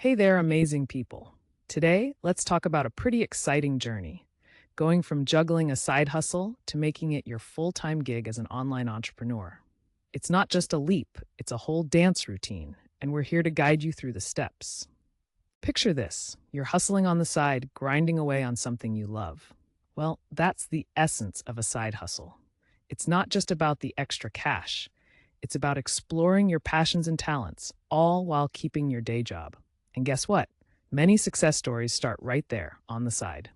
Hey there, amazing people. Today, let's talk about a pretty exciting journey, going from juggling a side hustle to making it your full time gig as an online entrepreneur. It's not just a leap, it's a whole dance routine, and we're here to guide you through the steps. Picture this: you're hustling on the side, grinding away on something you love. Well, that's the essence of a side hustle. It's not just about the extra cash, it's about exploring your passions and talents, all while keeping your day job. And guess what? Many success stories start right there on the side.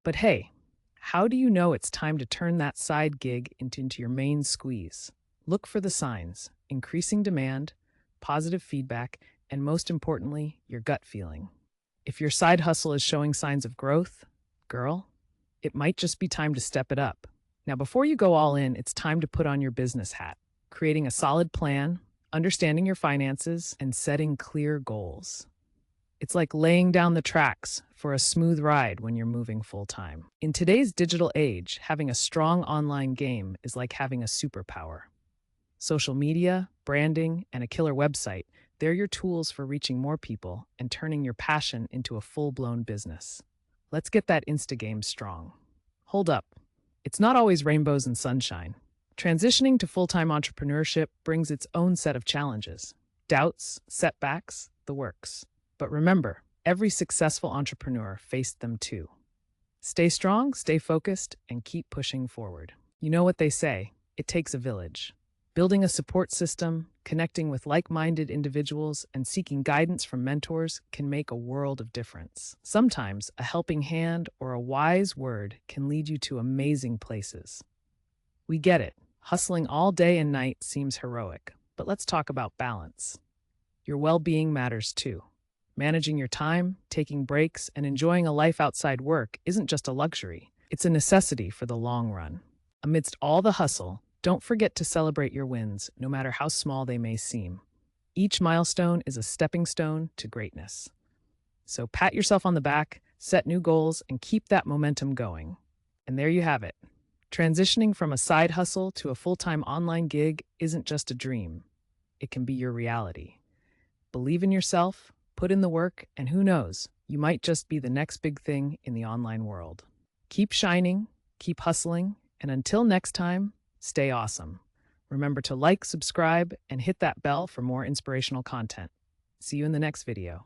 But hey, how do you know it's time to turn that side gig into your main squeeze? Look for the signs: increasing demand, positive feedback, and most importantly, your gut feeling. If your side hustle is showing signs of growth, girl, it might just be time to step it up. Now, before you go all in, it's time to put on your business hat, creating a solid plan, understanding your finances, and setting clear goals. It's like laying down the tracks for a smooth ride when you're moving full time. In today's digital age, having a strong online game is like having a superpower. Social media, branding, and a killer website, they're your tools for reaching more people and turning your passion into a full blown business. Let's get that Insta game strong. Hold up. It's not always rainbows and sunshine. Transitioning to full time entrepreneurship brings its own set of challenges: doubts, setbacks, the works. But remember, every successful entrepreneur faced them too. Stay strong, stay focused, and keep pushing forward. You know what they say: it takes a village. Building a support system, connecting with like minded individuals, and seeking guidance from mentors can make a world of difference. Sometimes a helping hand or a wise word can lead you to amazing places. We get it. Hustling all day and night seems heroic, but let's talk about balance. Your well being matters too. Managing your time, taking breaks, and enjoying a life outside work isn't just a luxury, it's a necessity for the long run. Amidst all the hustle, don't forget to celebrate your wins, no matter how small they may seem. Each milestone is a stepping stone to greatness. So pat yourself on the back, set new goals, and keep that momentum going. And there you have it. Transitioning from a side hustle to a full-time online gig isn't just a dream. It can be your reality. Believe in yourself, put in the work, and who knows, you might just be the next big thing in the online world. Keep shining, keep hustling, and until next time, stay awesome. Remember to like, subscribe, and hit that bell for more inspirational content. See you in the next video.